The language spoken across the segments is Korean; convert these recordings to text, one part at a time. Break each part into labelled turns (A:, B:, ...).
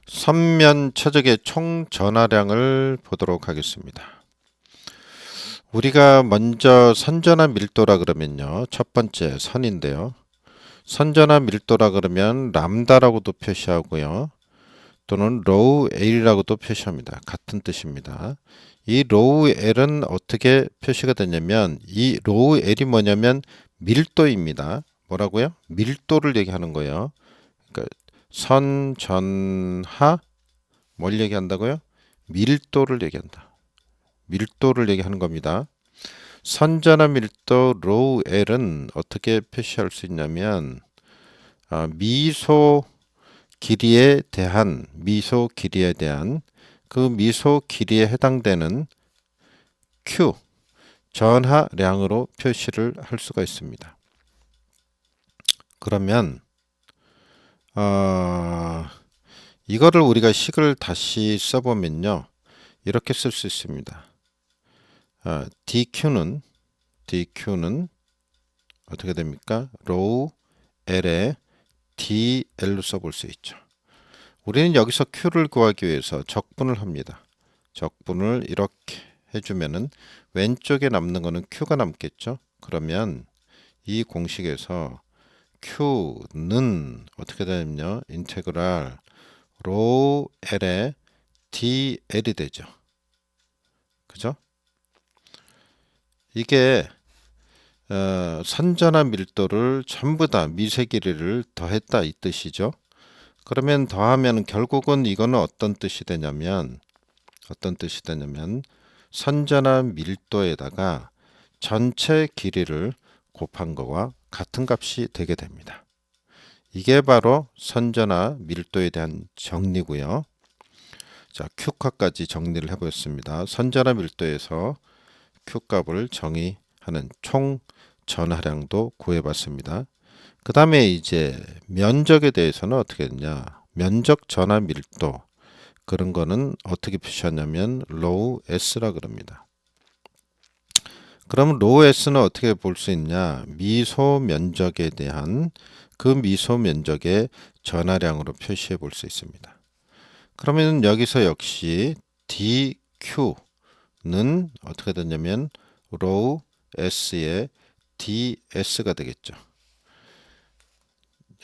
A: 선면 최적의 총 전하량을 보도록 하겠습니다. 우리가 먼저 선전화 밀도라 그러면요. 첫 번째 선인데요. 선전화 밀도라 그러면 람다라고도 표시하고요. 또는 로우 L이라고도 표시합니다. 같은 뜻입니다. 이 로우 L은 어떻게 표시가 되냐면 이 로우 L이 뭐냐면 밀도입니다. 뭐라고요? 밀도를 얘기하는 거예요. 그러니까 선전하 뭘 얘기한다고요? 밀도를 얘기한다. 밀도를 얘기하는 겁니다. 선전화 밀도 로우 L은 어떻게 표시할 수 있냐면 미소 길이에 대한 그 미소 길이에 해당되는 Q 전하량으로 표시를 할 수가 있습니다. 그러면 이거를 우리가 식을 다시 써보면요. 이렇게 쓸 수 있습니다. DQ는 어떻게 됩니까? 로우 L에 DL로 써볼 수 있죠. 우리는 여기서 Q를 구하기 위해서 적분을 합니다. 적분을 이렇게 해주면은 왼쪽에 남는 거는 Q가 남겠죠. 그러면 이 공식에서 Q는 어떻게 되냐면요. 인테그랄 로우 L에 DL이 되죠. 그죠? 이게 선전화 밀도를 전부 다 미세 길이를 더했다 이 뜻이죠. 그러면 더하면 결국은 이거는 어떤 뜻이 되냐면 선전화 밀도에다가 전체 길이를 곱한 거와 같은 값이 되게 됩니다. 이게 바로 선전화 밀도에 대한 정리고요. 자, Q값까지 정리를 해보겠습니다. 선전화 밀도에서 Q값을 정의하는 총 전하량도 구해봤습니다. 그 다음에 이제 면적에 대해서는 어떻게 했냐? 면적 전하 밀도 그런 거는 어떻게 표시하냐면 로우 S라 그럽니다. 그럼 로우 S는 어떻게 볼 수 있냐? 미소 면적에 대한 그 미소 면적의 전하량으로 표시해 볼 수 있습니다. 그러면 여기서 역시 DQ는 어떻게 되냐면 로우 S의 DS가 되겠죠.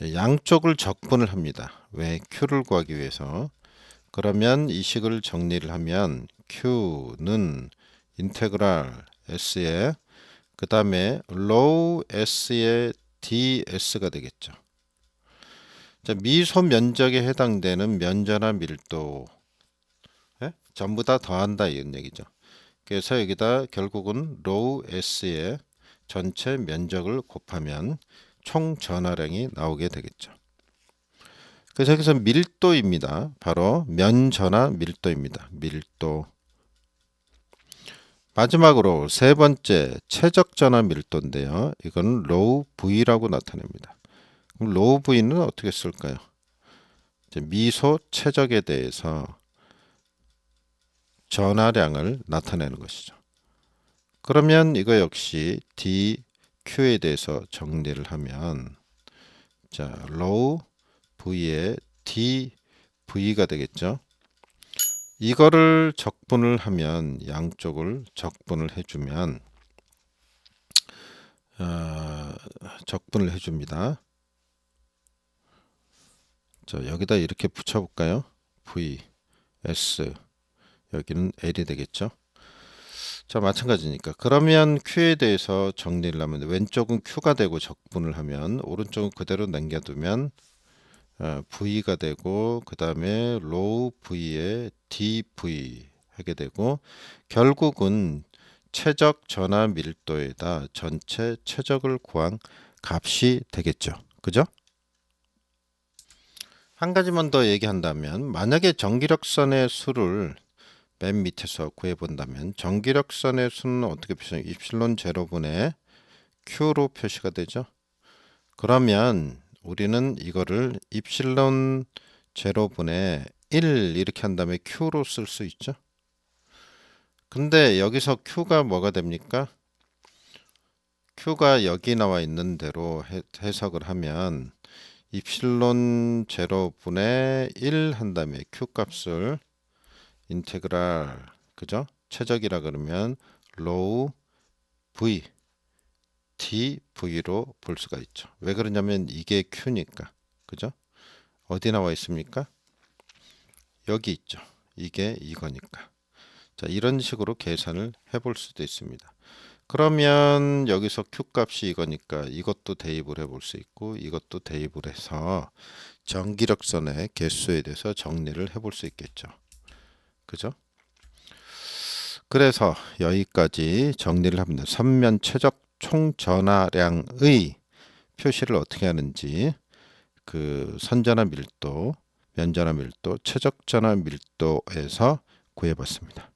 A: 양쪽을 적분을 합니다. 왜? Q를 구하기 위해서. 그러면 이 식을 정리를 하면 Q는 인테그랄 S의 그 다음에 로우 S의 DS가 되겠죠. 자, 미소 면적에 해당되는 면전화 밀도 전부 다 더한다 이런 얘기죠. 그래서 여기다 결국은 로우 S의 전체 면적을 곱하면 총 전하량이 나오게 되겠죠. 그래서 여기서 밀도입니다. 바로 면전화 밀도입니다. 밀도. 마지막으로 세 번째 최적전화 밀도인데요. 이건 로우 V라고 나타냅니다. 그럼 로우 V는 어떻게 쓸까요? 미소 최적에 대해서 전하량을 나타내는 것이죠. 그러면 이거 역시 DQ에 대해서 정리를 하면 자, 로우 V의 DV가 되겠죠. 이거를 적분을 하면 양쪽을 적분을 해주면 적분을 해줍니다. 자, 여기다 이렇게 붙여볼까요? V, S 여기는 L이 되겠죠. 자, 마찬가지니까 그러면 Q에 대해서 정리를 하면 왼쪽은 Q가 되고 적분을 하면 오른쪽은 그대로 남겨두면 V가 되고 그 다음에 로우 V에 DV 하게 되고 결국은 최적 전하 밀도에다 전체 최적을 구한 값이 되겠죠. 그죠? 한 가지만 더 얘기한다면 만약에 전기력선의 수를 맨 밑에서 구해본다면 전기력선의 수는 어떻게 표시하냐? 입실론 제로분의 Q로 표시가 되죠. 그러면 우리는 이거를 입실론 제로분의 1 이렇게 한 다음에 Q로 쓸 수 있죠. 근데 여기서 Q가 뭐가 됩니까? Q가 여기 나와 있는 대로 해석을 하면 입실론 제로분의 1 한 다음에 q 값을 인테그랄 그죠? 최적이라 그러면 로우 v dv로 볼 수가 있죠. 왜 그러냐면 이게 q니까. 그죠? 어디 나와 있습니까? 여기 있죠. 이게 이거니까. 자, 이런 식으로 계산을 해볼 수도 있습니다. 그러면 여기서 q 값이 이거니까 이것도 대입을 해볼 수 있고 이것도 대입을 해서 전기력선의 개수에 대해서 정리를 해볼 수 있겠죠. 그죠? 그래서 여기까지 정리를 합니다. 선면 최적 총전하량의 표시를 어떻게 하는지 그 선전하 밀도, 면전하 밀도, 최적 전하 밀도에서 구해봤습니다.